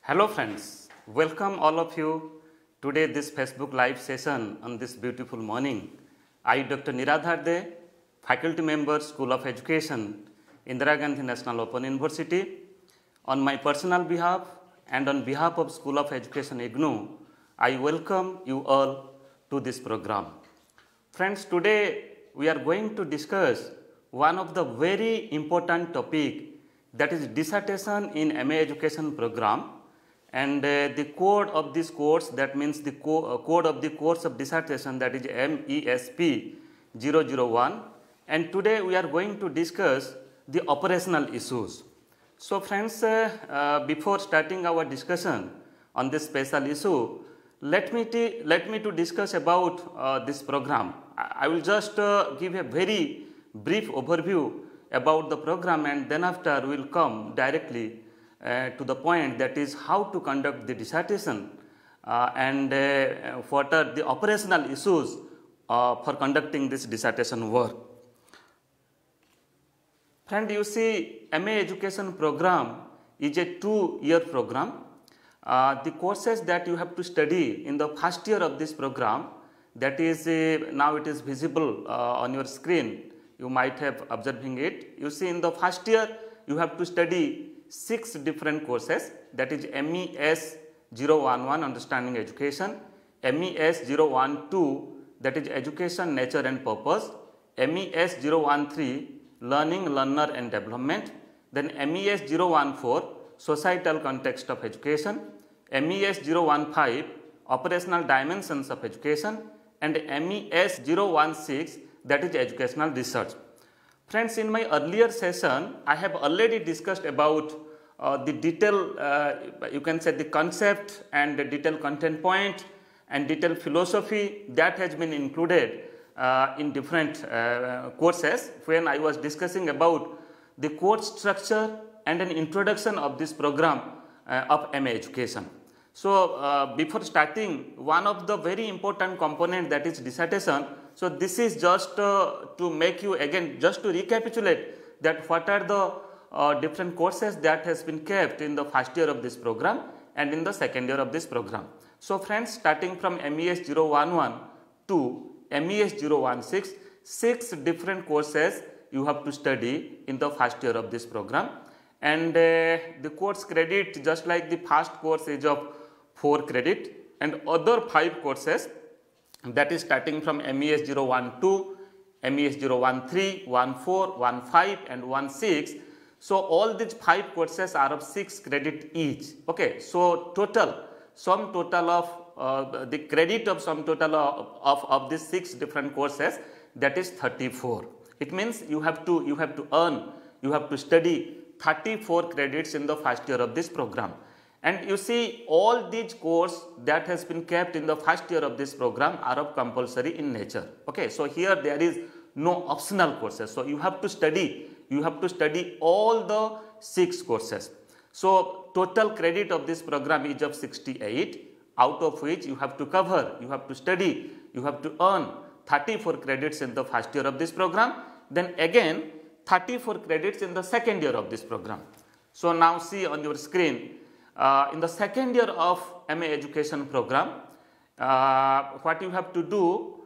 Hello friends, welcome all of you today this Facebook live session on this beautiful morning. I Dr. Niradhar De, faculty member School of Education, Indira Gandhi National Open University. On my personal behalf and on behalf of School of Education IGNOU, I welcome you all to this program. Friends, today we are going to discuss one of the very important topic, that is dissertation in MA Education program, and the code of this course, that means the code of the course of dissertation, that is MESP 001, and today we are going to discuss the operational issues. So friends, before starting our discussion on this special issue, let me to discuss about this program. I will just give a very brief overview about the program, and then after we will come directly to the point, that is how to conduct the dissertation and what are the operational issues for conducting this dissertation work. Friend, you see, MA Education program is a 2-year program. The courses that you have to study in the first year of this program, that is now it is visible on your screen, you might have observing it. You see, in the first year you have to study 6 different courses, that is MES 011 Understanding Education, MES 012 that is Education, Nature and Purpose, MES 013 Learning, Learner and Development, then MES 014 Societal Context of Education, MES 015 Operational Dimensions of Education, and MES 016 that is Educational Research. Friends, in my earlier session, I have already discussed about the detail, you can say the concept and the detailed content point and detailed philosophy that has been included in different courses when I was discussing about the course structure and an introduction of this program of MA Education. So, before starting, one of the very important component, that is dissertation. So, this is just to make you again, just to recapitulate that what are the different courses that has been kept in the first year of this program and in the second year of this program. So, friends, starting from MES 011 to MES 016, 6 different courses you have to study in the first year of this program, and the course credit, just like the first course, is of 4 credit, and other 5 courses, that is starting from MES 012, MES 013, 14, 15 and 16. So, all these 5 courses are of 6 credit each. Okay. So, sum total of the credit of sum total of these 6 different courses, that is 34. It means you have to study 34 credits in the first year of this program. And you see, all these courses that has been kept in the first year of this program are of compulsory in nature. Okay. So, here there is no optional courses. So, you have to study all the 6 courses. So, total credit of this program is of 68, out of which you have to cover, you have to study, you have to earn 34 credits in the first year of this program, then again 34 credits in the second year of this program. So, now see on your screen, in the second year of MA Education program, what you have to do,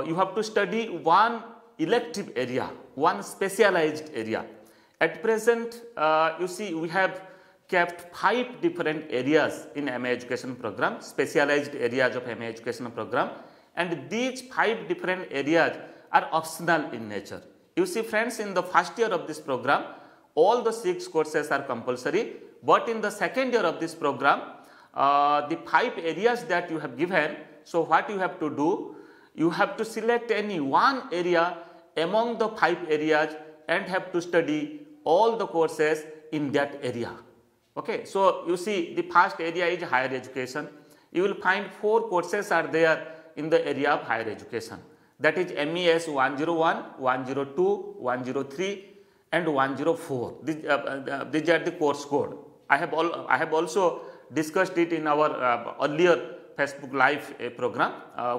you have to study one elective area, one specialized area. At present, you see, we have kept 5 different areas in MA Education program, specialized areas of MA Education program, and these 5 different areas are optional in nature. You see, friends, in the first year of this program, all the 6 courses are compulsory, but in the second year of this program, the 5 areas that you have given, so what you have to do, you have to select any one area among the 5 areas and have to study all the courses in that area. Okay. So, you see, the first area is higher education. You will find 4 courses are there in the area of higher education, that is MES 101, 102, 103 and 104. These are the course code. I have also discussed it in our earlier Facebook live program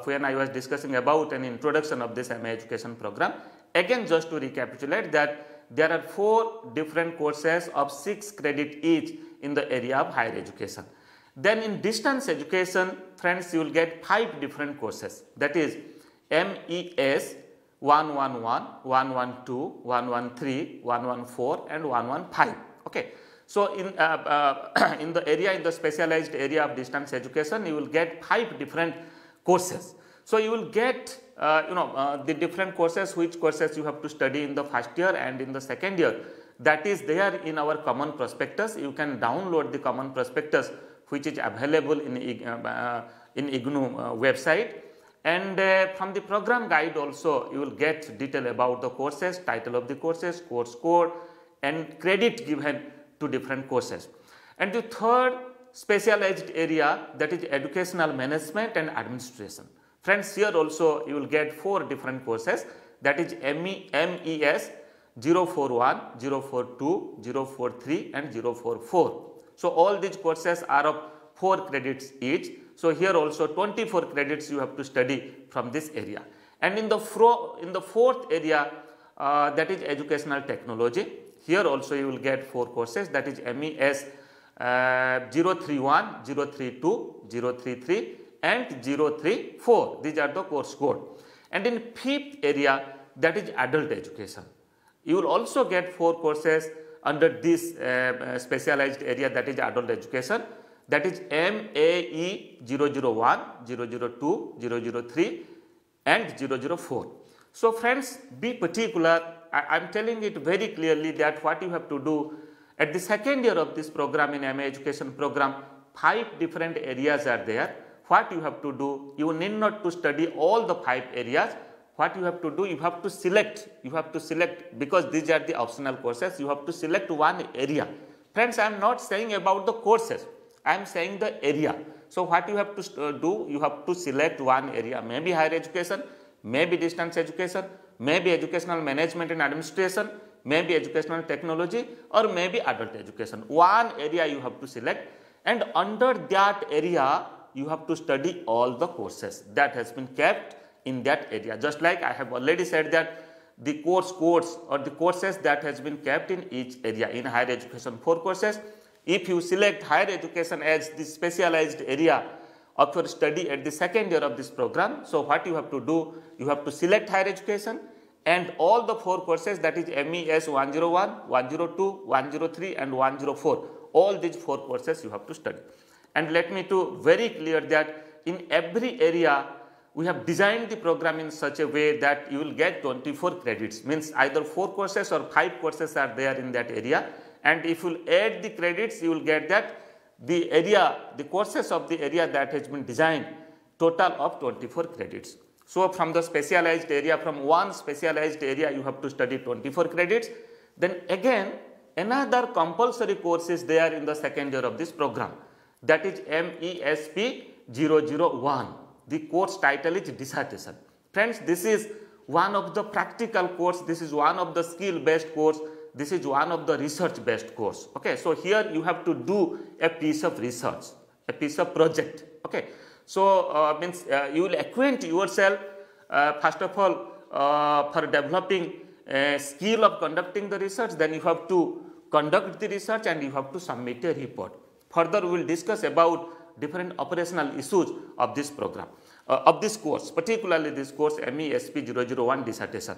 when I was discussing about an introduction of this MA Education program. Again, just to recapitulate that there are 4 different courses of 6 credit each in the area of higher education. Then in distance education, friends, you will get 5 different courses, that is MES 111, 112, 113, 114 and 115. Okay. So in the specialized area of distance education, you will get 5 different courses. So you will get the different courses, which courses you have to study in the first year and in the second year. That is there in our common prospectus. You can download the common prospectus, which is available in IGNOU website. And from the program guide also you will get detail about the courses, title of the courses, course code and credit given to different courses. And the third specialized area, that is educational management and administration. Friends, here also you will get 4 different courses, that is MES 041, 042, 043 and 044. So all these courses are of 4 credits each. So here also 24 credits you have to study from this area. And in the 4th area, that is educational technology, here also you will get 4 courses, that is MES 031, 032, 033 and 034. These are the course code. And in 5th area, that is adult education. You will also get 4 courses under this specialized area, that is adult education, that is MAE 001, 002, 003 and 004. So friends, be particular. I am telling it very clearly that what you have to do at the second year of this program in MA education program, 5 different areas are there. What you have to do, you need not to study all the 5 areas. What you have to do, you have to select, because these are the optional courses, you have to select one area. Friends, I am not saying about the courses, I am saying the area. So what you have to do, you have to select one area, maybe higher education, maybe distance education, maybe educational management and administration, maybe educational technology or maybe adult education. One area you have to select, and under that area you have to study all the courses that has been kept in that area. Just like I have already said that the course codes or the courses that has been kept in each area. In higher education, 4 courses. If you select higher education as the specialized area of your study at the second year of this program, so what you have to do, you have to select higher education and all the 4 courses, that is MES 101, 102, 103 and 104. All these 4 courses you have to study. And let me to very clear that in every area we have designed the program in such a way that you will get 24 credits, means either 4 courses or 5 courses are there in that area, and if you add the credits you will get that the courses of the area that has been designed, total of 24 credits. So from the specialized area, from one specialized area you have to study 24 credits. Then again another compulsory course is there in the second year of this program, that is MESP 001. The course title is dissertation. Friends, this is one of the practical course, this is one of the skill based course, this is one of the research based course. Okay, so here you have to do a piece of research, a piece of project. Okay, so means you will acquaint yourself first of all for developing a skill of conducting the research, then you have to conduct the research and you have to submit a report. Further we will discuss about different operational issues of this program, of this course, particularly this course MESP 001 dissertation.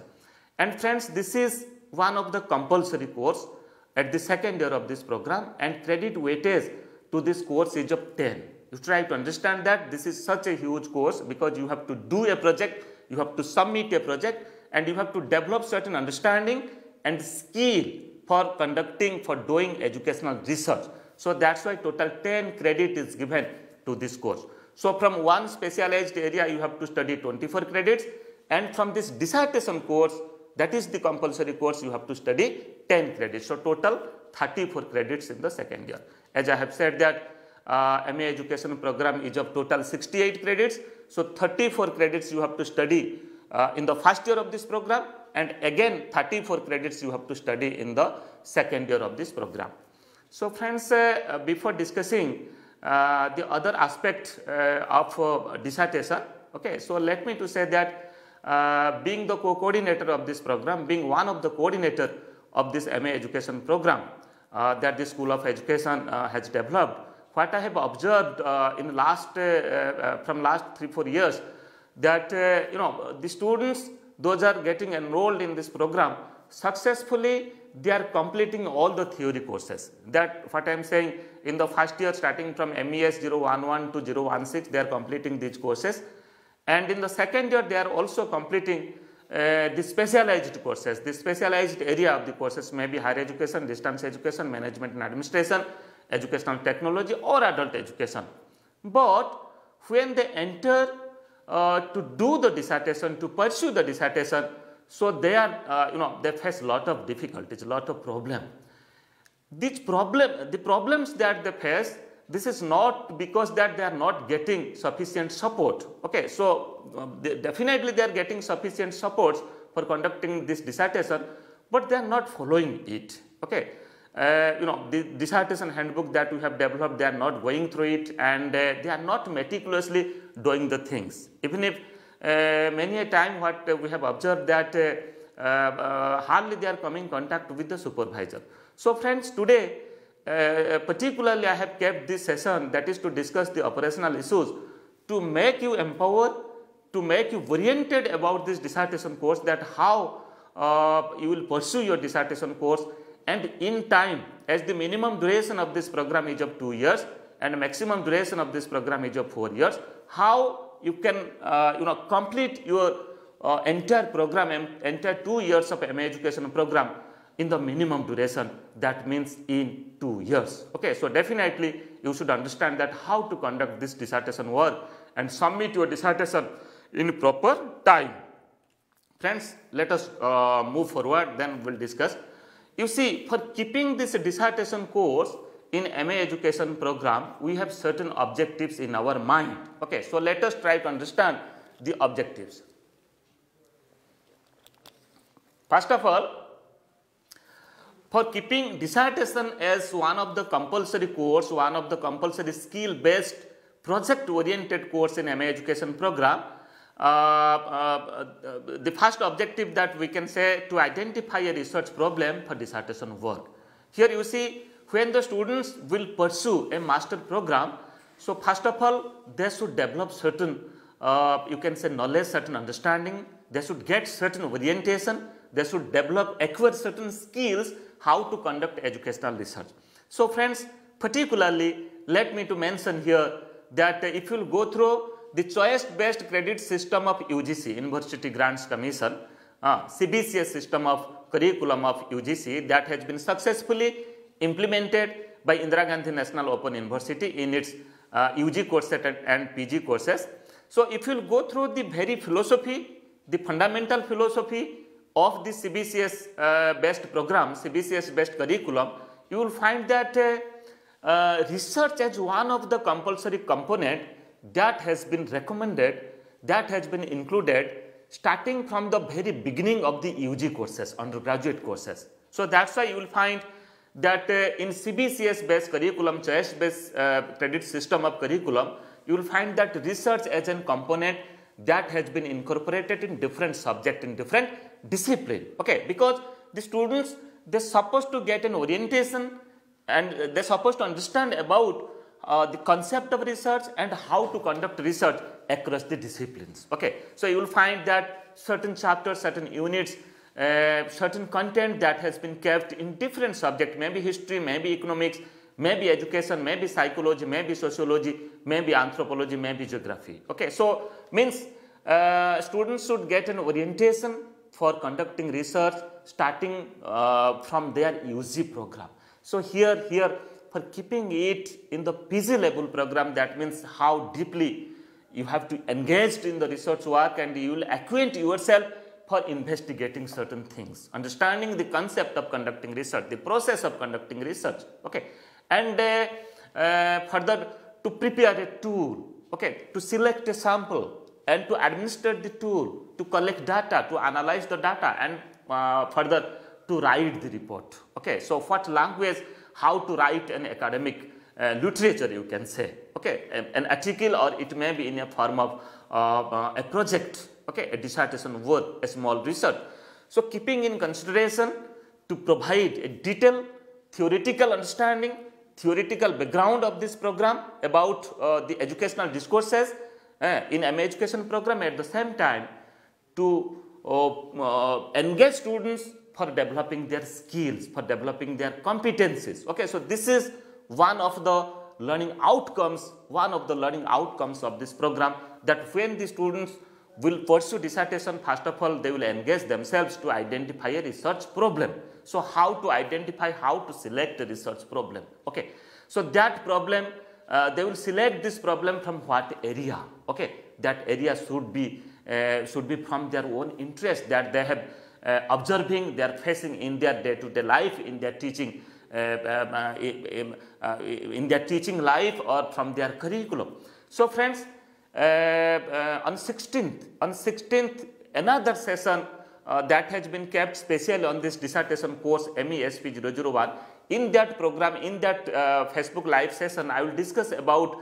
And friends, this is one of the compulsory course at the second year of this program, and credit weightage to this course is of 10. You try to understand that this is such a huge course because you have to do a project, you have to submit a project and you have to develop certain understanding and skill for conducting, for doing educational research. So that's why total 10 credit is given to this course. So from one specialized area you have to study 24 credits, and from this dissertation course, that is the compulsory course, you have to study 10 credits. So total 34 credits in the second year. As I have said that MA education program is of total 68 credits. So 34 credits you have to study in the first year of this program, and again 34 credits you have to study in the second year of this program. So friends, before discussing the other aspect of dissertation, okay, so let me to say that being the co-coordinator of this program, being one of the coordinator of this MA education program that the School of Education has developed, what I have observed in last from last 3-4 years, that the students, those are getting enrolled in this program, successfully they are completing all the theory courses. That what I am saying, in the first year starting from MES 011 to 016, they are completing these courses, and in the second year they are also completing the specialized courses. The specialized area of the courses may be higher education, distance education, management and administration, educational technology or adult education. But when they enter to do the dissertation, to pursue the dissertation, so they are they face lot of difficulties, lot of problem. The problems that they face, this is not because that they are not getting sufficient support. Okay, so definitely they are getting sufficient support for conducting this dissertation, but they are not following it. Okay, the dissertation handbook that we have developed, they are not going through it, and they are not meticulously doing the things. Even if many a time what we have observed that hardly they are coming in contact with the supervisor. So friends, today particularly I have kept this session, that is to discuss the operational issues, to make you empowered, to make you oriented about this dissertation course, that how you will pursue your dissertation course, and in time, as the minimum duration of this program is of 2 years and maximum duration of this program is of 4 years, how you can complete your entire program, entire 2 years of MA education program in the minimum duration, that means in 2 years. Okay, so definitely you should understand that how to conduct this dissertation work and submit your dissertation in proper time. Friends, let us move forward, then we will discuss. You see, for keeping this dissertation course in MA education program, we have certain objectives in our mind. Okay, so let us try to understand the objectives. First of all, for keeping dissertation as one of the compulsory course, one of the compulsory skill-based project-oriented course in MA education program, the first objective that we can say, to identify a research problem for dissertation work. Here you see, when the students will pursue a master program, so first of all they should develop certain you can say knowledge, certain understanding, they should get certain orientation, they should develop, acquire certain skills how to conduct educational research. So friends, particularly let me to mention here that if you will go through the choice based credit system of UGC, University Grants Commission, CBCS system of curriculum of UGC, that has been successfully implemented by Indira Gandhi National Open University in its UG course and PG courses. So if you will go through the very philosophy, the fundamental philosophy of the CBCS based program, CBCS based curriculum, you will find that research as one of the compulsory component that has been recommended, that has been included starting from the very beginning of the UG courses, undergraduate courses. So that's why you will find that in CBCS based curriculum, choice based credit system of curriculum, you will find that research as a component that has been incorporated in different subject, in different discipline. Okay, because the students, they're supposed to get an orientation and they're supposed to understand about the concept of research and how to conduct research across the disciplines. Okay, so you will find that certain chapters, certain units, certain content that has been kept in different subjects, maybe history, maybe economics, maybe education, maybe psychology, maybe sociology, maybe anthropology, maybe geography. Okay, so means students should get an orientation for conducting research starting from their UG program. So here for keeping it in the PG level program, that means how deeply you have to engage in the research work and you will acquaint yourself for investigating certain things, understanding the concept of conducting research, the process of conducting research. Okay, and further to prepare a tool, okay, to select a sample and to administer the tool, to collect data, to analyze the data, and further to write the report. Okay, so what language, how to write an academic literature, you can say. Okay, an article, or it may be in a form of a project. Okay, a dissertation work, a small research. So keeping in consideration to provide a detailed theoretical understanding, theoretical background of this program about the educational discourses in MA education program, at the same time to engage students for developing their skills, for developing their competencies. Okay, so this is one of the learning outcomes of this program, that when the students will pursue dissertation, first of all they will engage themselves to identify a research problem. So how to identify, how to select a research problem. Okay, so that problem they will select this problem from what area. Okay, that area should be from their own interest that they have observing, they are facing in their day-to-day life, in their teaching life, or from their curriculum. So friends, on 16th another session that has been kept specially on this dissertation course MESP 001. In that program, in that Facebook live session, I will discuss about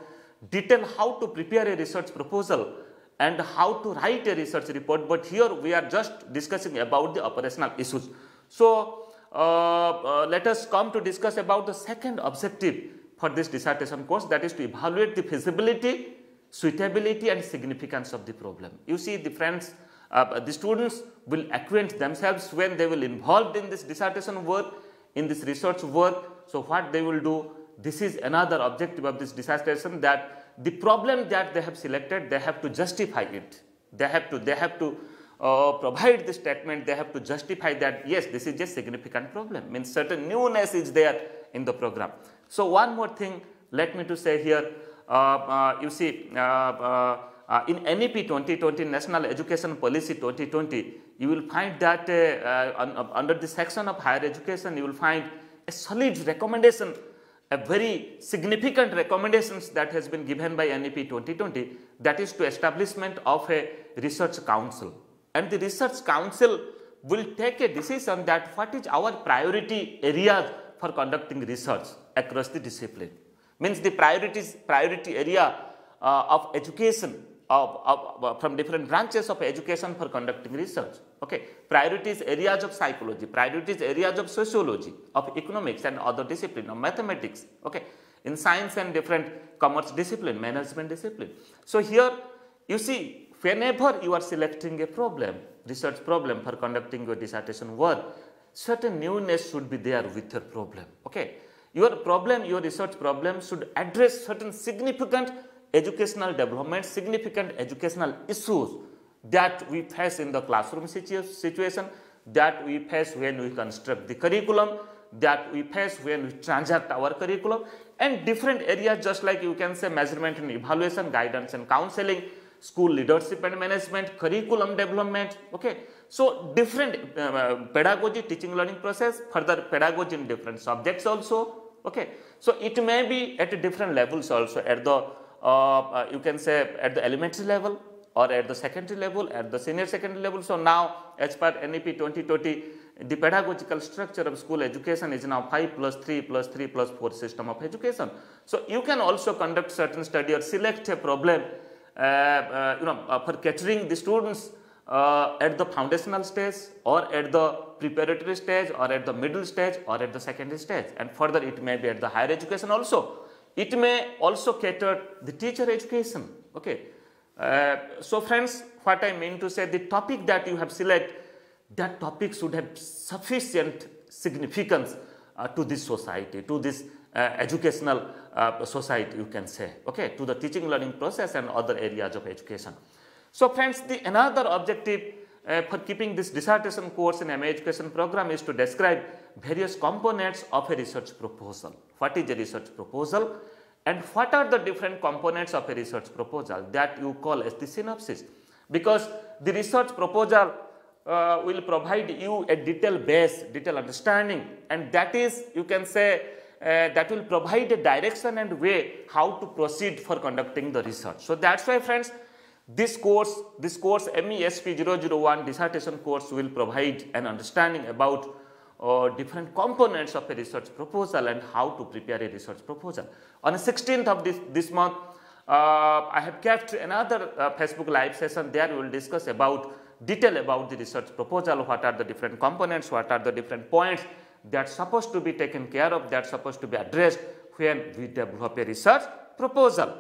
detail how to prepare a research proposal and how to write a research report, but here we are just discussing about the operational issues. So let us come to discuss about the second objective for this dissertation course, that is to evaluate the feasibility, suitability and significance of the problem. You see, the friends, the students will acquaint themselves when they will involved in this dissertation work, in this research work. So what they will do, this is another objective of this dissertation, that the problem that they have selected, they have to justify it. They have to provide the statement, they have to justify that yes, this is a significant problem, means certain newness is there in the program. So one more thing let me to say here, you see, in NEP 2020, National Education Policy 2020, you will find that under the section of higher education, you will find a solid recommendation, a very significant recommendations that has been given by NEP 2020, that is to establishment of a research council. And the research council will take a decision that what is our priority areas for conducting research across the discipline. Means the priority area of education from different branches of education for conducting research. Okay, priorities areas of psychology, priorities areas of sociology, of economics and other discipline, of mathematics. Okay, in science and different commerce discipline, management discipline. So here you see, whenever you are selecting a problem, research problem for conducting your dissertation work, certain newness should be there with your problem. Okay, your problem, your research problem should address certain significant educational development, significant educational issues that we face in the classroom situation, that we face when we construct the curriculum, that we face when we transact our curriculum, and different areas just like you can say measurement and evaluation, guidance and counseling, school leadership and management, curriculum development. Okay, so different pedagogy, teaching learning process, further pedagogy in different subjects also. Okay, so it may be at different levels also, at the you can say at the elementary level or at the secondary level, at the senior secondary level. So now as per NEP 2020, the pedagogical structure of school education is now 5 + 3 + 3 + 4 system of education. So you can also conduct certain study or select a problem for catering the students at the foundational stage or at the preparatory stage or at the middle stage or at the secondary stage, and further it may be at the higher education also. It may also cater the teacher education. Okay, so friends, what I mean to say, the topic that you have selected, that topic should have sufficient significance to this society, to this educational society, you can say, okay, to the teaching learning process and other areas of education. So friends, the another objective for keeping this dissertation course in MA education program is to describe various components of a research proposal. What is a research proposal and what are the different components of a research proposal that you call as the synopsis, because the research proposal will provide you a detailed base, detailed understanding, and that is, you can say, that will provide a direction and way how to proceed for conducting the research. So that's why friends, this course MESP 001 dissertation course will provide an understanding about different components of a research proposal and how to prepare a research proposal. On the 16th of this month, I have kept another Facebook live session. There we will discuss about detail about the research proposal, what are the different components, what are the different points that are supposed to be taken care of, that are supposed to be addressed when we develop a research proposal.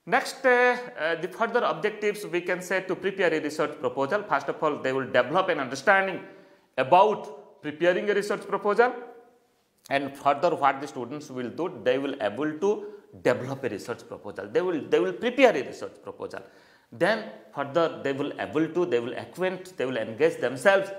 Next, the further objectives we can say to prepare a research proposal. First of all, they will develop an understanding about preparing a research proposal, and further what the students will do, they will able to develop a research proposal. They will prepare a research proposal. Then further they will acquaint, they will engage themselves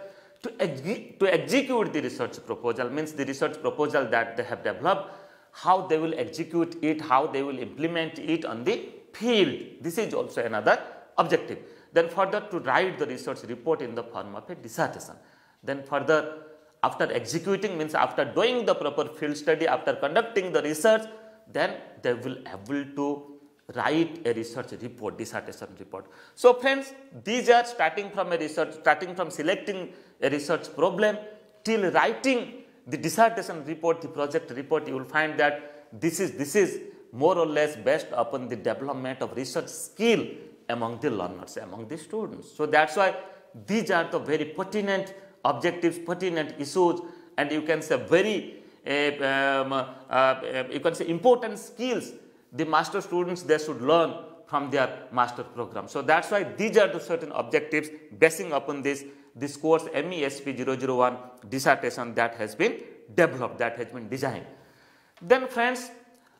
to execute the research proposal. Means the research proposal that they have developed, how they will execute it, how they will implement it on the field. This is also another objective. Then further to write the research report in the form of a dissertation. Then further, after executing, means after doing the proper field study, after conducting the research, then they will able to write a research report, dissertation report. So friends, these are starting from selecting a research problem till writing the dissertation report, the project report. You will find that this is more or less based upon the development of research skill among the learners, among the students. So that's why these are the very pertinent objectives, pertinent issues, and you can say very important skills the master students they should learn from their master program. So that's why these are the certain objectives basing upon this course MESP 001 dissertation that has been developed, that has been designed. Then friends,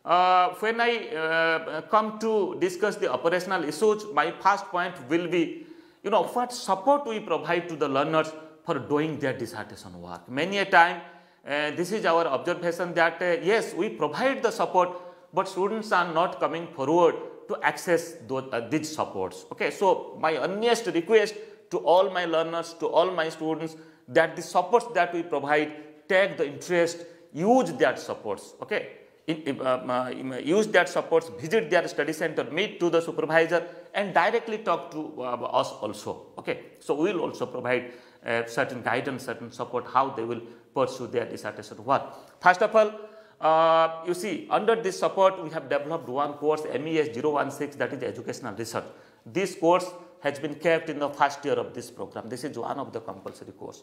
when I come to discuss the operational issues, my first point will be, what support we provide to the learners for doing their dissertation work. Many a time, this is our observation that yes, we provide the support, but students are not coming forward to access these supports. Okay, so my earnest request to all my learners, to all my students, that the supports that we provide, take the interest, use that supports. Okay, use that supports, visit their study center, meet to the supervisor, and directly talk to us also. Okay, so we will also provide certain guidance, certain support, how they will pursue their dissertation work. First of all, you see, under this support, we have developed one course, MES 016, that is educational research. This course has been kept in the first year of this program. This is one of the compulsory course.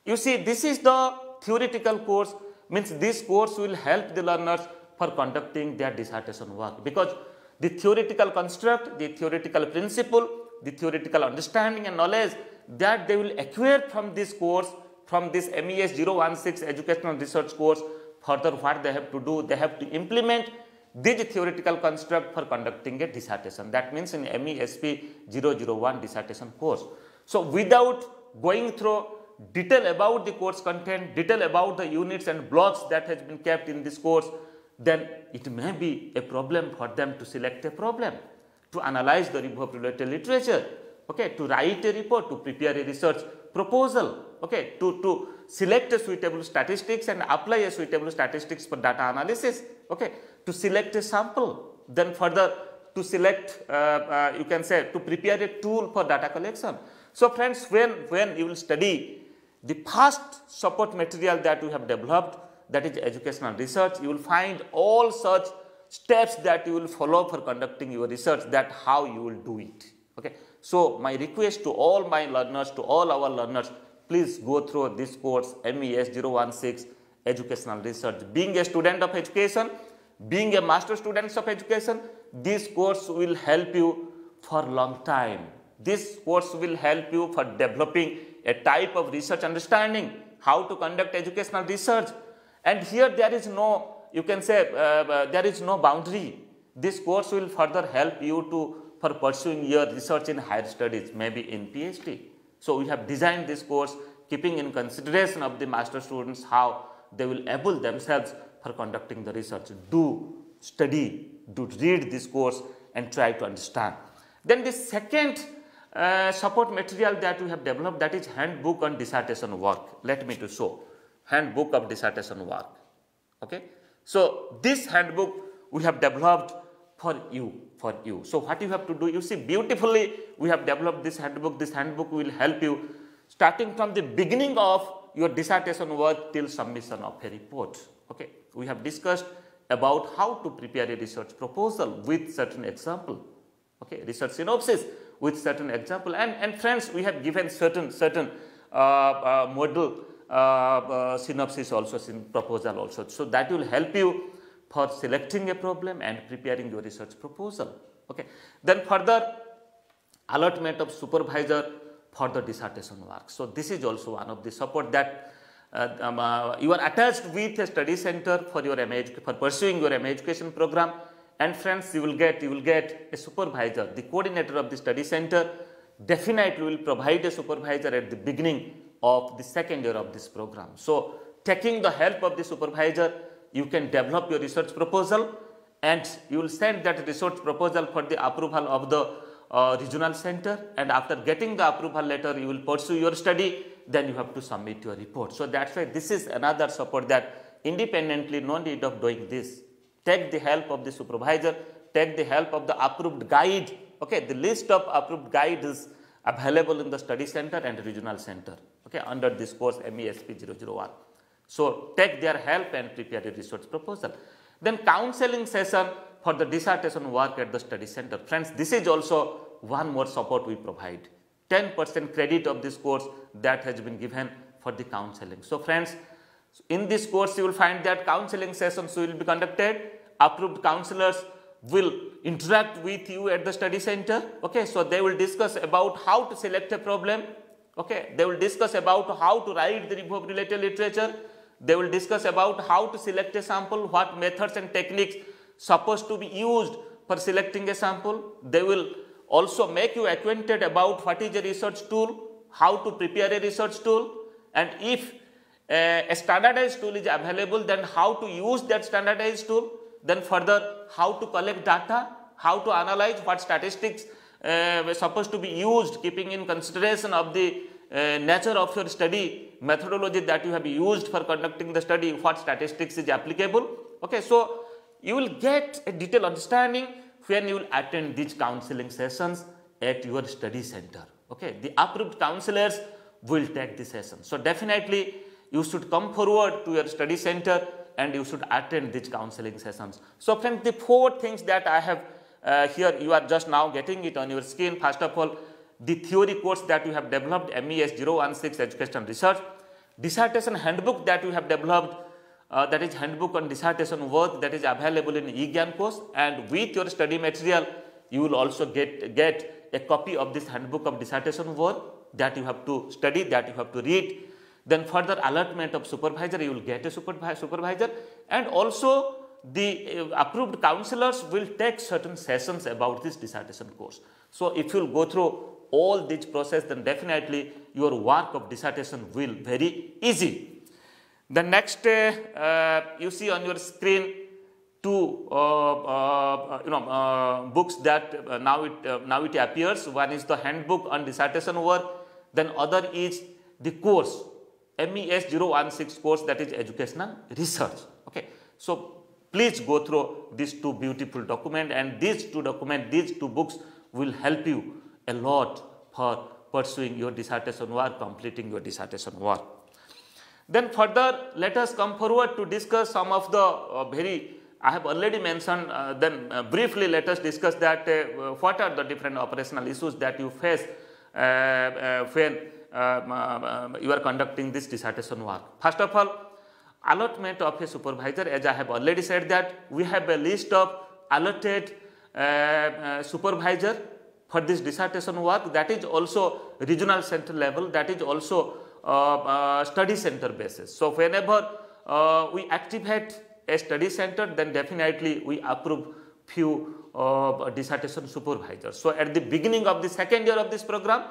You see, this is the theoretical course, means this course will help the learners for conducting their dissertation work, because the theoretical construct, the theoretical principle, the theoretical understanding and knowledge that they will acquire from this course, from this MES 016 educational research course, further what they have to do, they have to implement this theoretical construct for conducting a dissertation. That means in MESP 001 dissertation course. So without going through detail about the course content, detail about the units and blocks that has been kept in this course, then it may be a problem for them to select a problem, to analyze the review of related literature, okay, to write a report, to prepare a research proposal, okay, to select a suitable statistics and apply a suitable statistics for data analysis, okay, to select a sample, then further to select, you can say, to prepare a tool for data collection. So friends, when you will study the first support material that we have developed, that is educational research, you will find all such steps that you will follow for conducting your research, that how you will do it. Okay. So my request to all my learners, to all our learners, please go through this course MES 016 educational research. Being a student of education, being a master student of education, this course will help you for a long time. This course will help you for developing a type of research understanding, how to conduct educational research. And here there is no, you can say, there is no boundary. This course will further help you for pursuing your research in higher studies, maybe in PhD. So we have designed this course keeping in consideration of the master students, how they will able themselves for conducting the research. Do study, do read this course and try to understand. Then the second support material that we have developed, that is handbook on dissertation work. Let me to show handbook of dissertation work. Okay, so this handbook we have developed for you. So what you have to do, you see, beautifully we have developed this handbook. This handbook will help you starting from the beginning of your dissertation work till submission of a report. Okay, we have discussed about how to prepare a research proposal with certain example. Okay, research synopsis with certain example, and friends, we have given certain model synopsis also, proposal also. So that will help you for selecting a problem and preparing your research proposal. Okay. Then further, allotment of supervisor for the dissertation work. So this is also one of the support that you are attached with a study center for your for pursuing your MA education program, and friends, you will get a supervisor. The coordinator of the study center definitely will provide a supervisor at the beginning of the second year of this program. So taking the help of the supervisor, you can develop your research proposal, and you will send that research proposal for the approval of the regional center, and after getting the approval letter, you will pursue your study, then you have to submit your report. So that's why this is another support that independently, no need of doing this. Take the help of the supervisor, take the help of the approved guide. Okay, the list of approved guide is available in the study center and regional center, okay, under this course MESP 001. So take their help and prepare a research proposal. Then counseling session for the dissertation work at the study center. Friends, this is also one more support we provide. 10% credit of this course that has been given for the counseling. So friends, in this course you will find that counseling sessions will be conducted. Approved counselors will interact with you at the study center. Okay, so they will discuss about how to select a problem. Okay, they will discuss about how to write the review of related literature. They will discuss about how to select a sample, what methods and techniques supposed to be used for selecting a sample. They will also make you acquainted about what is a research tool, how to prepare a research tool, and if a standardized tool is available, then how to use that standardized tool. Then further, how to collect data, how to analyze, what statistics were supposed to be used, keeping in consideration of the nature of your study, methodology that you have used for conducting the study, what statistics is applicable. Okay, so you will get a detailed understanding when you will attend these counseling sessions at your study center. Okay, the approved counselors will take the session. So definitely you should come forward to your study center and you should attend these counseling sessions. So friends, the 4 things that I have here, you are just now getting it on your screen. First of all, the theory course that you have developed, MES 016 Education Research, dissertation handbook that you have developed, that is handbook on dissertation work, that is available in eGyan course, and with your study material you will also get a copy of this handbook of dissertation work that you have to study, that you have to read. Then further allotment of supervisor, you will get a supervisor, and also the approved counselors will take certain sessions about this dissertation course. So if you will go through all this process, then definitely your work of dissertation will be very easy. The next you see on your screen 2 books that now it appears. One is the handbook on dissertation work, then other is the course MES 016 course, that is educational research. Okay, so please go through these 2 beautiful documents, and these 2 books will help you a lot for pursuing your dissertation work, completing your dissertation work. Then further, let us come forward to discuss some of the I have already mentioned, then briefly let us discuss that what are the different operational issues that you face when you are conducting this dissertation work. First of all, allotment of a supervisor. As I have already said that we have a list of allotted supervisor for this dissertation work, that is also regional center level, that is also study center basis. So whenever we activate a study center, then definitely we approve few dissertation supervisors. So at the beginning of the second year of this program,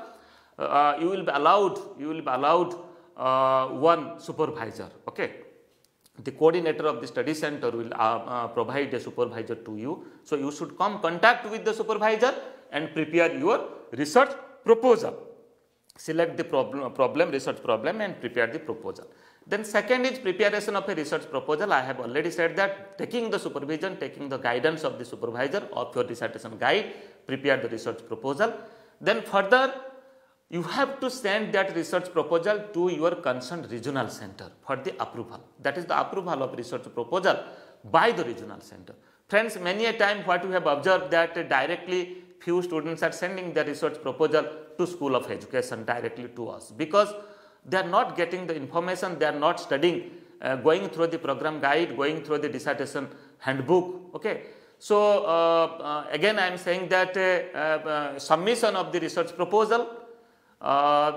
you will be allowed 1 supervisor. Okay, the coordinator of the study center will provide a supervisor to you. So you should come contact with the supervisor and prepare your research proposal. Select the research problem and prepare the proposal. Then second is preparation of a research proposal. I have already said that taking the supervision, taking the guidance of the supervisor of your dissertation guide, prepare the research proposal. Then further, you have to send that research proposal to your concerned regional center for the approval. That is the approval of research proposal by the regional center. Friends, many a time what we have observed that directly few students are sending their research proposal to School of Education directly to us, because they are not getting the information, they are not studying, going through the program guide, going through the dissertation handbook. Okay. So again I am saying that submission of the research proposal,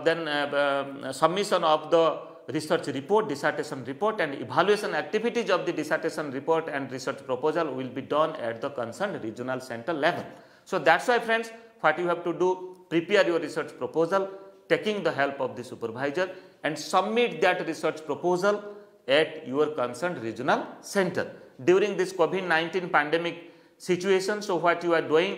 then submission of the research report, dissertation report, and evaluation activities of the dissertation report and research proposal will be done at the concerned regional center level. So that's why friends, what you have to do, prepare your research proposal, taking the help of the supervisor, and submit that research proposal at your concerned regional center. During this COVID-19 pandemic situation, so what you are doing,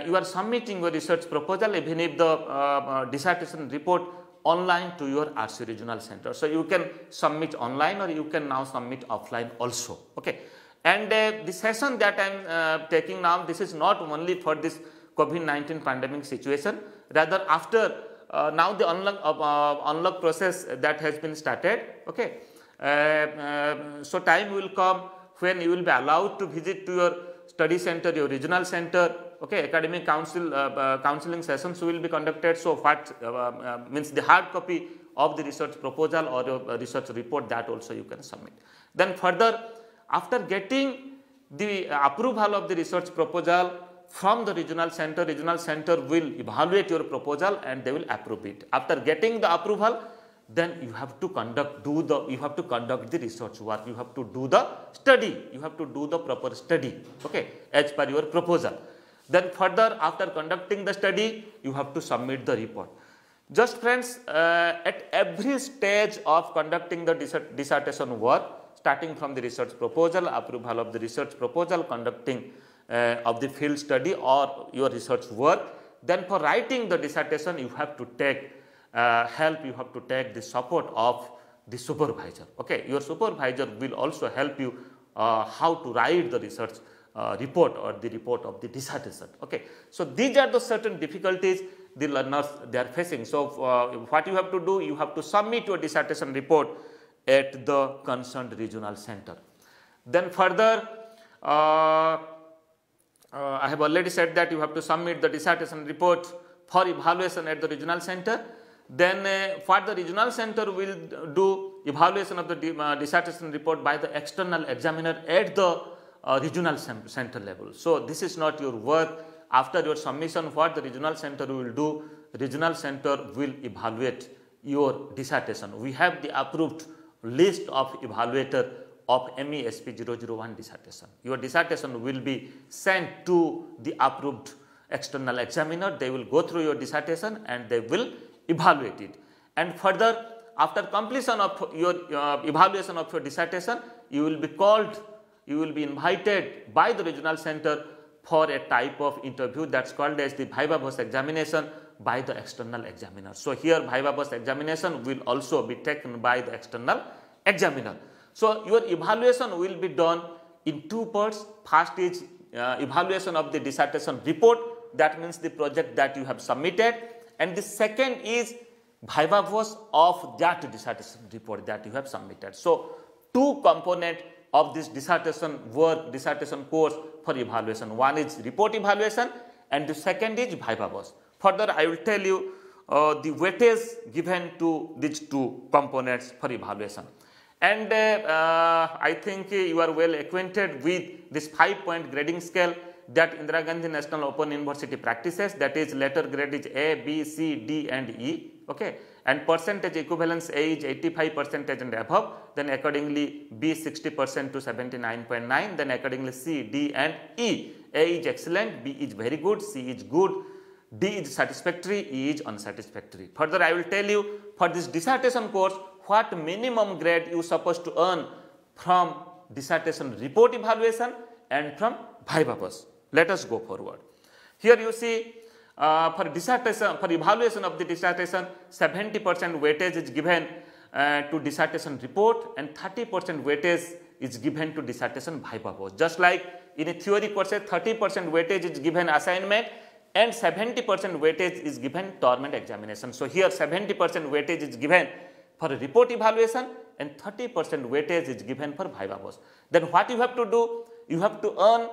you are submitting your research proposal even if the dissertation report online to your RC regional center. So you can submit online or you can now submit offline also. Okay. And the session that I am taking now, this is not only for this COVID-19 pandemic situation, rather after now the unlock process that has been started. Okay. So time will come when you will be allowed to visit to your study center, your regional center. Okay, academic counseling sessions will be conducted. So what means the hard copy of the research proposal or your research report, that also you can submit. Then further, after getting the approval of the research proposal from the regional center will evaluate your proposal and they will approve it. After getting the approval, then you have to conduct the research work, you have to do the study, you have to do the proper study, okay, as per your proposal. Then further, after conducting the study, you have to submit the report. Just friends, at every stage of conducting the dissertation work, starting from the research proposal, approval of the research proposal, conducting of the field study or your research work, then for writing the dissertation, you have to take help, you have to take the support of the supervisor. Okay, your supervisor will also help you how to write the research report or the report of the dissertation. Okay, so these are the certain difficulties the learners they are facing. So what you have to do, you have to submit your dissertation report at the concerned regional center. Then further, I have already said that you have to submit the dissertation report for evaluation at the regional center. Then what the regional center will do, evaluation of the dissertation report by the external examiner at the regional center level. So this is not your work. After your submission, what the regional center will do, regional center will evaluate your dissertation. We have the approved list of evaluator of MESP 001 dissertation. Your dissertation will be sent to the approved external examiner. They will go through your dissertation and they will evaluate it. And further, after completion of your evaluation of your dissertation, you will be called, you will be invited by the regional center for a type of interview that's called as the viva voce examination by the external examiner. So here viva voce examination will also be taken by the external examiner. So your evaluation will be done in two parts. First is evaluation of the dissertation report, that means the project that you have submitted, and the second is viva voce of that dissertation report that you have submitted. So two components of this dissertation work, dissertation course for evaluation. One is report evaluation and the second is viva voce. Further, I will tell you the weightage given to these two components for evaluation. And I think you are well acquainted with this 5-point grading scale that Indira Gandhi National Open University practices, that is letter grade is A, B, C, D and E. Okay. And percentage equivalence A is 85% and above, then accordingly B 60% to 79.9, then accordingly C, D and E. A is excellent, B is very good, C is good, D is satisfactory, E is unsatisfactory. Further, I will tell you for this dissertation course what minimum grade you are supposed to earn from dissertation report evaluation and from viva voce. Let us go forward. Here you see for dissertation, for evaluation of the dissertation, 70% weightage is given to dissertation report and 30% weightage is given to dissertation viva voce. Just like in a theory course, 30% weightage is given assignment and 70% weightage is given tournament examination. So here 70% weightage is given for report evaluation and 30% weightage is given for viva voce. Then what you have to do? You have to earn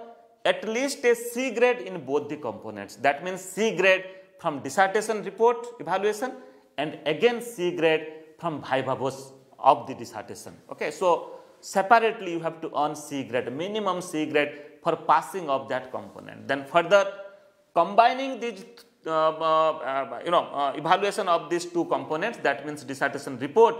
at least a C grade in both the components. That means C grade from dissertation report evaluation and again C grade from viva voce of the dissertation. Okay. So separately you have to earn C grade, minimum C grade for passing of that component. Then further combining these evaluation of these two components, that means dissertation report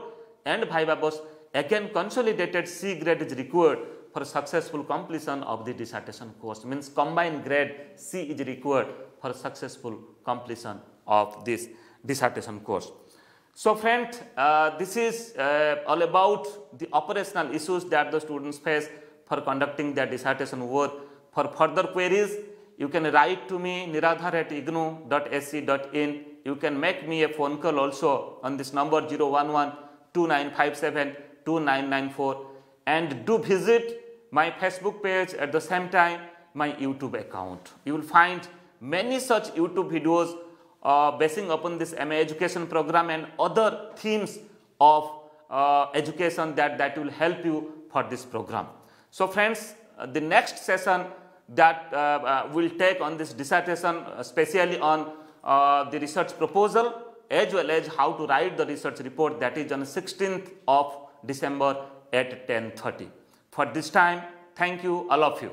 and viva voce, again consolidated C grade is required for successful completion of the dissertation course. Means combined grade C is required for successful completion of this dissertation course. So friends, this is all about the operational issues that the students face for conducting their dissertation work. For further queries, you can write to me niradhar@ignou.ac.in. You can make me a phone call also on this number 011-2957-2994, and do visit my Facebook page, at the same time my YouTube account. You will find many such YouTube videos basing upon this MA education program and other themes of education that will help you for this program. So friends, the next session that will take on this dissertation, especially on the research proposal as well as how to write the research report, that is on 16th of December at 10:30. For this time, thank you all of you.